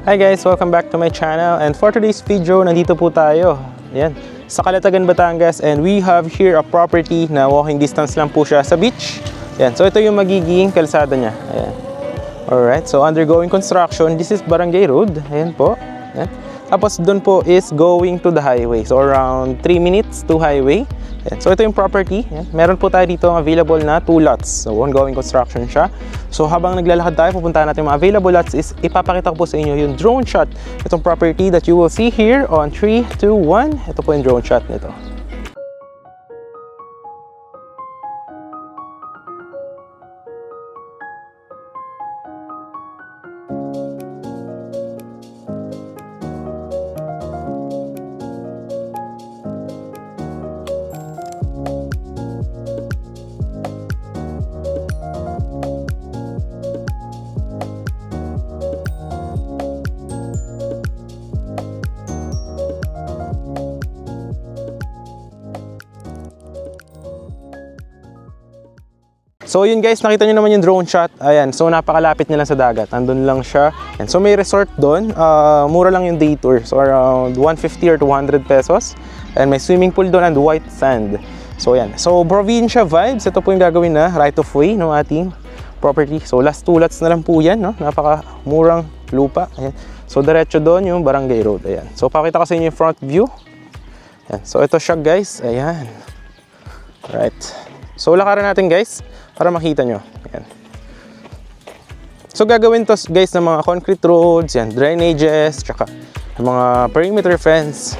Hi guys! Welcome back to my channel, and for today's video, nandito po tayo ayan, sa Calatagan, Batangas, and we have here a property na walking distance lang po siya sa beach. Ayan, so ito yung magiging kalsada niya. Ayan. Alright, so undergoing construction. This is Barangay Road. Ayan po. Ayan. Tapos doon po is going to the highway. So around 3 minutes to highway. Ayan. So ito yung property. Ayan. Meron po tayo dito available na 2 lots. So ongoing construction siya. So habang naglalakad tayo, pupuntahan natin yung mga available lots is ipapakita ko po sa inyo yung drone shot. Itong property that you will see here on 3, 2, 1. Ito po yung drone shot nito. So yun guys, nakita nyo naman yung drone shot. Ayan, so napakalapit nila sa dagat. Andun lang siya. And so may resort doon. Mura lang yung day tour. So around 150 or 200 pesos. And may swimming pool doon and white sand. So yan. So provincia vibes. Ito po yung gagawin na right of way ng ating property. So last 2 lots na lang po yan. No? Napakamurang lupa. Ayan. So diretso doon yung Barangay Road. Ayan. So pakita ko sa inyo yung front view. Ayan. So ito siya guys. Ayan. Right. So lakaran natin guys para makita nyo. Ayan. So gagawin to guys ng mga concrete roads, yan, drainages, tsaka mga perimeter fence.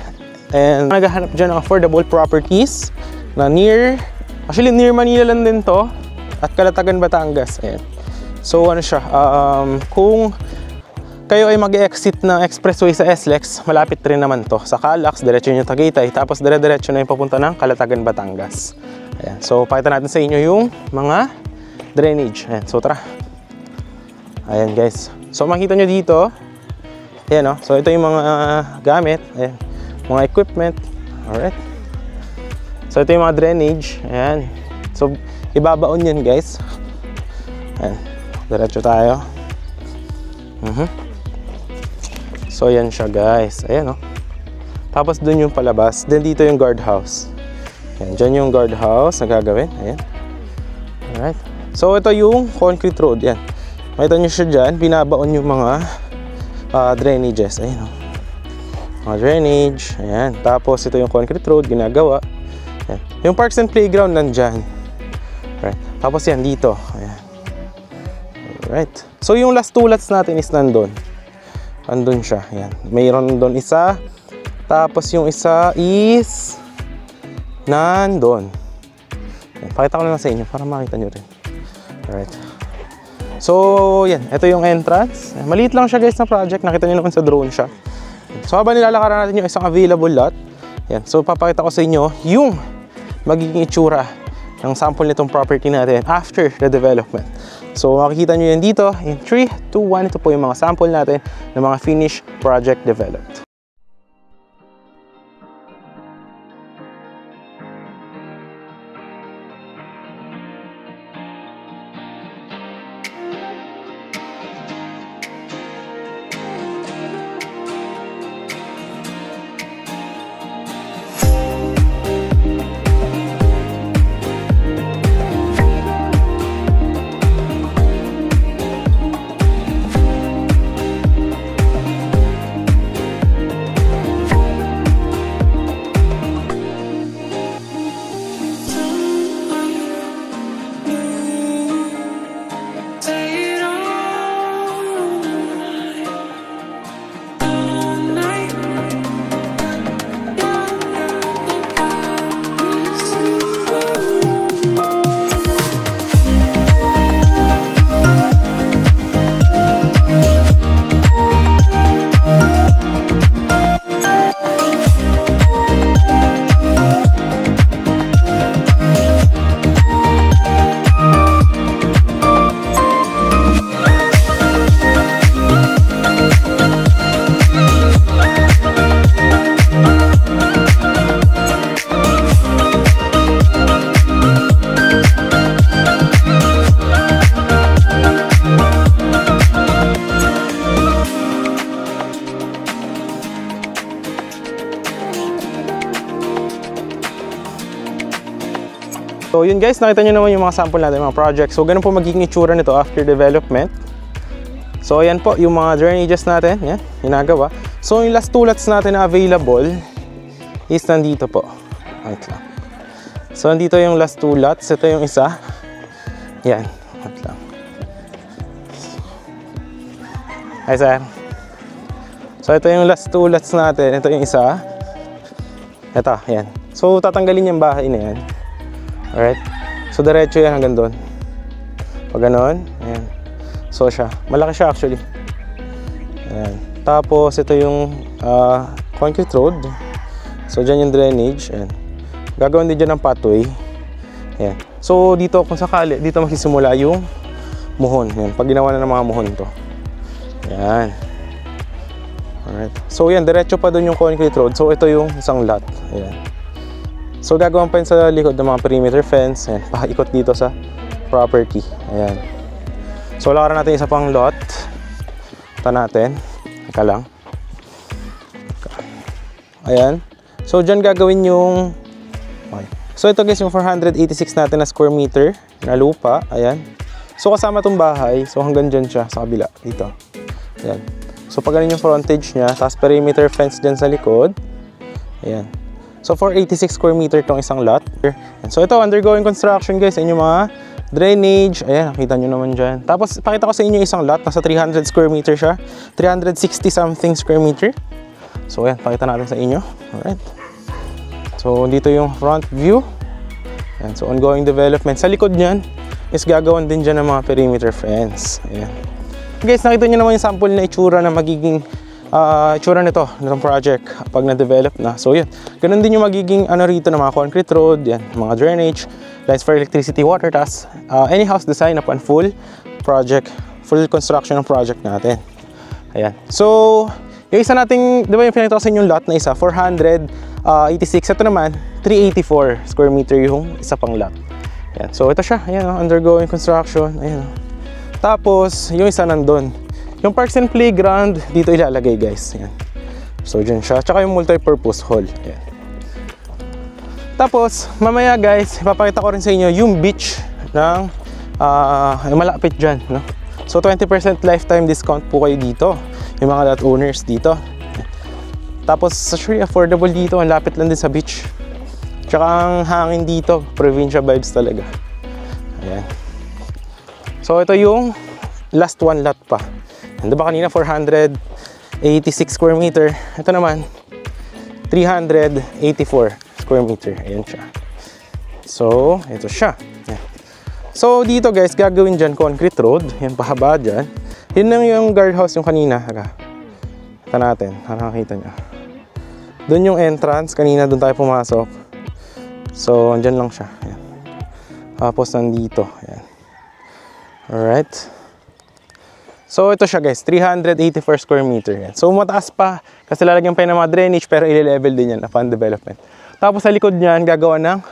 And naghahanap dyan ng affordable properties na near Manila lang din to at Calatagan, Batangas. Ayan. So ano siya, kung kayo ay mag-exit ng expressway sa SLEX, malapit rin naman to. Sa Calax, diretso nyo Tagaytay, tapos dire-diretso na yung papunta ng Calatagan, Batangas. Ayan. So pakita natin sa inyo yung mga drainage. Ayan. So tara. Ayan guys. So makita nyo dito. Ayan o. So ito yung mga gamit. Ayan. Mga equipment. Alright. So ito yung mga drainage. Ayan. So ibabaon yan guys. Ayan. Diretso tayo. So ayan siya guys. Ayan o. Tapos dun yung palabas. Then dito yung guardhouse. Ayan, dyan yung guardhouse na gagawin. Ayan. Alright. So, ito yung concrete road. Ayan. Makita nyo siya dyan. Binabaon yung mga drainages. Ayan. Mga drainage. Ayan. Tapos, ito yung concrete road. Ginagawa. Ayan. Yung parks and playground nandyan. Alright. Tapos, yan. Dito. Ayan. Alright. So, yung last 2 lots natin is nandun. Andun siya. Ayan. Mayroon doon isa. Tapos, yung isa is nandun. Pakita ko na lang sa inyo para makita nyo rin. Alright. So, yan. Ito yung entrance. Maliit lang siya guys na project. Nakita nyo naman sa drone shot. So, habang nilalakaran natin yung isang available lot, yan. So, papakita ko sa inyo yung magiging itsura ng sample nitong property natin after the development. So, makikita nyo yan dito. In 3, 2, 1. Ito po yung mga sample natin ng mga finished project developed. So yun guys, nakita nyo naman yung mga sample natin, mga projects. So ganun po magiging itsura nito after development. So ayan po yung mga drainages natin, yan, ginagawa. So yung last toolets natin na available is nandito po. Wait lang. So nandito yung last toolets, ito yung isa. Yan, wait lang. Hi sir. So ito yung last toolets natin, ito yung isa. Ito, yan. So tatanggalin yung bahay na yan. Alright. So diretso yan hanggang doon. Pag ganon, ayan. So siya, malaki siya actually. Ayan. Tapos ito yung concrete road. So dyan yung drainage. Ayan. Gagawin din dyan ng pathway. Ayan. So dito kung sakali, dito magsisimula yung muhon. Ayan. Pag ginawa na ng mga muhon to. Ayan. Alright. So yan, diretso pa dun yung concrete road. So ito yung isang lot. Ayan. So gagawin pa yun sa likod ng mga perimeter fence. Ayan. Paikot dito sa property. Ayan. So lakaran natin isa pang lot. Ito natin. Teka lang. Ayan. So dyan gagawin yung okay. So ito guys yung 486 natin na square meter na lupa. Ayan. So kasama tong bahay. So hanggang dyan siya sa kabila. Dito. Ayan. So pag ganun yung frontage nya. Tapos perimeter fence dyan sa likod. Ayan. So 486 square meter tong isang lot. And so ito undergoing construction guys. Ayan yung mga drainage, ayan, nakita nyo naman dyan. Tapos, pakita ko sa inyo isang lot, nasa 300 square meter siya. 360 something square meter. So, ayan, pakita natin sa inyo. Alright. So, dito yung front view. Ayan, so, ongoing development. Sa likod nyan, is gagawan din dyan ng mga perimeter fence. Ayan. Guys, nakita nyo naman yung sample na itsura na magiging itsura nito, ng project pag na-develop na. So, yun. Ganun din yung magiging ano rito ng mga concrete road, yan, mga drainage, lines for electricity, water, tas any house design upon full project, full construction ng project natin. Ayan. So, yung isa nating, di ba yung pinakita ko sa inyo yung lot na isa, 486. Ito naman, 384 square meter yung isa pang lot. Ayan. So, ito siya. Ayan, undergoing construction. Ayan. Tapos, yung isa nandun. Yung parks and playground, dito ilalagay guys. Ayan. So, dyan siya. Tsaka yung multi-purpose hall. Ayan. Tapos, mamaya guys, ipapakita ko rin sa inyo yung beach ng malapit dyan. No? So, 20% lifetime discount po kayo dito. Yung mga lot owners dito. Tapos, actually affordable dito. Ang lapit lang din sa beach. Tsaka ang hangin dito, provincial vibes talaga. Ayan. So, ito yung last one lot pa. Ano ba kanina 486 square meter. Ito naman 384 square meter. Ayan siya. So, ito siya. Ayan. So, dito guys, gagawin dyan concrete road. Yan, pahaba dyan. Yun lang yung guardhouse yung kanina. Ito natin. Nakakita nyo. Doon yung entrance. Kanina doon tayo pumasok. So, andyan lang siya. Ayan. Tapos, nandito. Ayan. Alright. So, ito siya guys, 384 square meter. Yan. So, mataas pa kasi lalagyan pa yun ng mga drainage pero i-level din yan upon development. Tapos, sa likod niyan, gagawa ng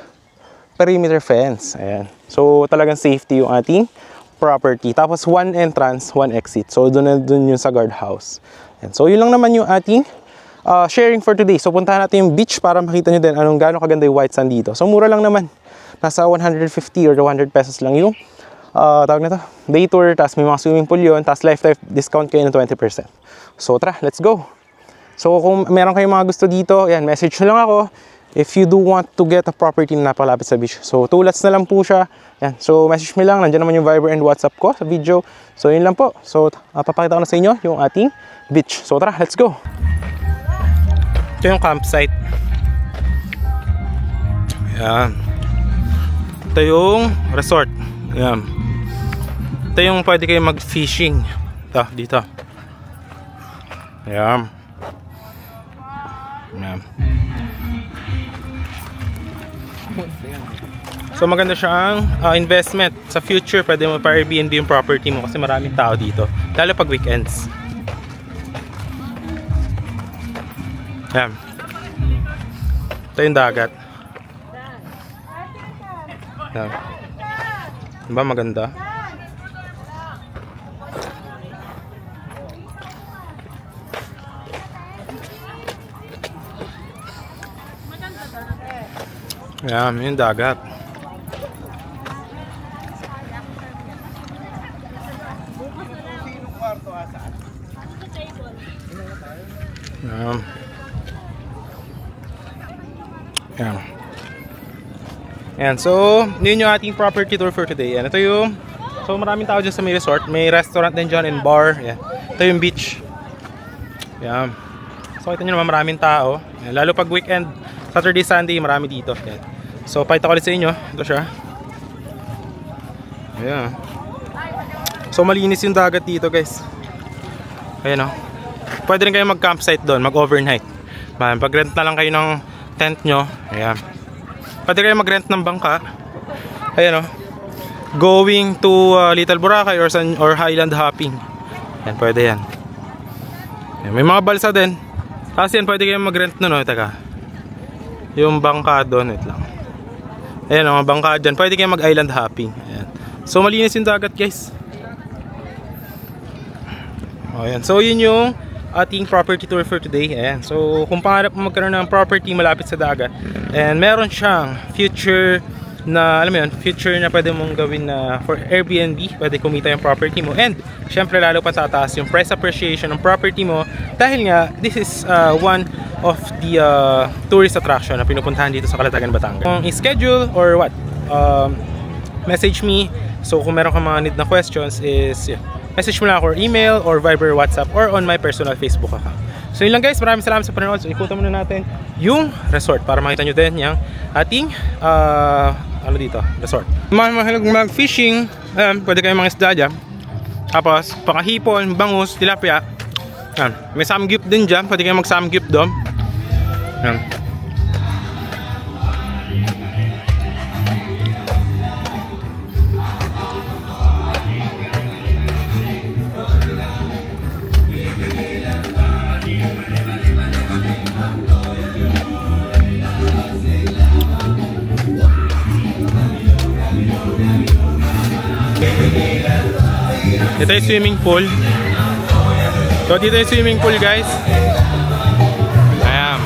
perimeter fence. Ayan. So, talagang safety yung ating property. Tapos, one entrance, one exit. So, doon yung sa guardhouse. Ayan. So, yun lang naman yung ating sharing for today. So, puntahan natin yung beach para makita nyo din anong gano'ng kaganda yung white sand dito. So, mura lang naman. Nasa 150 or 200 pesos lang yung tawag na to, day tour, tapos may mga swimming pool yun, tapos lifetime discount kayo ng 20%. So tara, let's go! So kung meron kayong mga gusto dito, yan, message nyo lang ako if you do want to get a property na napakalapit sa beach. So 2 lots na lang po siya. Yan. So message me lang, nandiyan naman yung Viber and WhatsApp ko sa video. So yun lang po. So papakita ko na sa inyo yung ating beach. So tara, let's go! Ito yung campsite. Yan. Ito yung resort. Yan. Ito yung pwede kayo mag-fishing. Ito, dito. Ayan. Ayan. So maganda siyang investment. Sa future, pwede mo pa Airbnb yung property mo kasi maraming tao dito. Lalo pag weekends. Ayan. Ito yung dagat. Ayan. Diba maganda? Ayan, yung dagat. Yan. Yan. So, yun yung ating property tour for today. Yan. Ito yung, so maraming tao dyan sa may resort. May restaurant din dyan and bar. Yan. Ito yung beach. Yan. So, kita nyo naman maraming tao. Yan. Lalo pag weekend, Saturday, Sunday, marami dito. Yan. So, pakita ko ulit sa inyo. Ito siya. Ayan. So, malinis yung dagat dito, guys. Ayan, o. Pwede rin kayo mag-campsite doon, mag-overnight. Pag-rent na lang kayo ng tent nyo. Ayan. Pwede kayo mag-rent ng bangka. Ayan, o. Going to Little Boracay or Highland hopping. Ayan, pwede yan. Ayan, may mga balsa din. Tapos yan, pwede kayo mag-rent nun, o. Teka. Yung bangka doon, wait lang. Ayan, mga bangka dyan. Pwede kayo mag-island hopping. Ayan. So, malinis yung dagat, guys. Ayan. So, yun yung ating property tour for today. Ayan. So, kung pangarap mo magkaroon ng property malapit sa dagat, and meron siyang future na, alam mo yun, future na pwede mong gawin na for Airbnb, pwede kumita yung property mo. And, syempre, lalo pa tataas yung price appreciation ng property mo. Dahil nga, this is one of the tourist attraction na pinupuntahan dito sa Calatagan, Batangas. Kung i-schedule or what, message me. So kung meron kang mga need na questions is message mo lang ako or email or Viber, WhatsApp or on my personal Facebook account. So yun lang, guys, maraming salamat sa panonood. So ikutan muna natin yung resort para makita nyo din yung ating ano dito, resort. Mahilig mag-fishing, pwede kayong mga isda dyan. Tapos pakahipon, bangus, tilapia. Yan. May samgyup din dyan, pwede kayong mag-samgyup doon. Yan. Ito yung swimming pool. So dito yung swimming pool, guys. Ayan.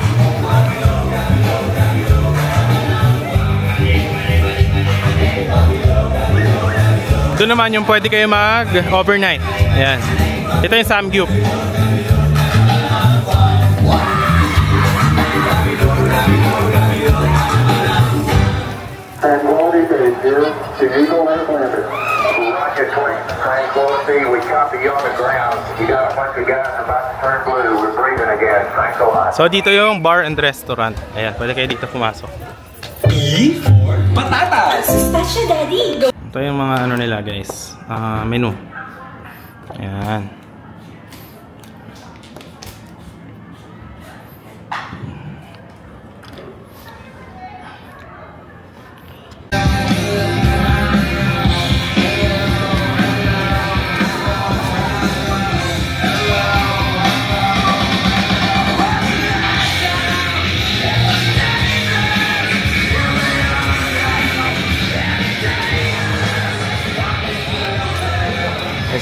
Doon naman yung pwede kayo mag-overnight. Ayan. Ito yung samgyup. Tranquility Base here to Eagle Airlander. Rocket 20, Tranquility, we copy you on the ground. You got a bunch of guys about to turn blue. We're breathing again. Tranquility. So dito yung bar and restaurant. Ayan, pwede kayo dito pumasok. E for patatas! Pistachio Daddy! Go! Ito yung mga ano nila, guys, menu. Ayan.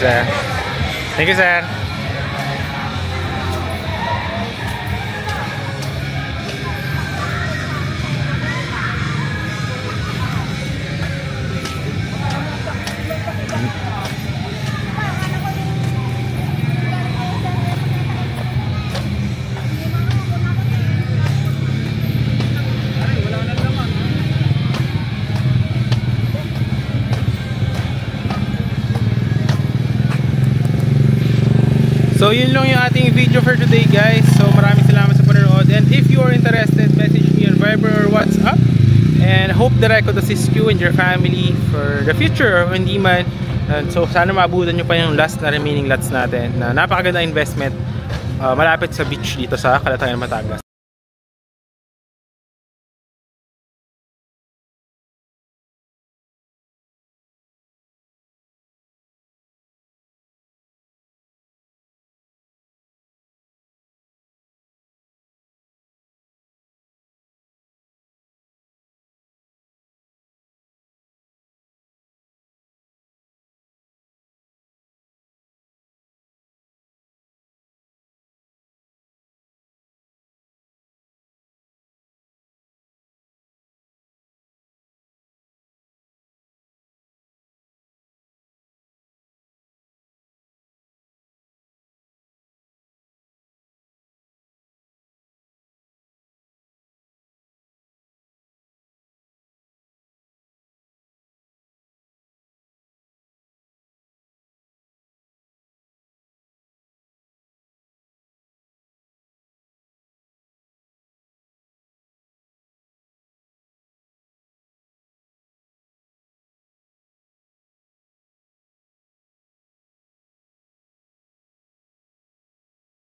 Sir. Thank you, sir. So yun lang yung ating video for today, guys. So maraming salamat sa panonood. And if you are interested, message me on Viber or WhatsApp. And hope that I could assist you and your family for the future or hindi man. And so sana maabutan nyo pa yung last na remaining lots natin na napakaganda investment malapit sa beach dito sa Calatagan, Batangas.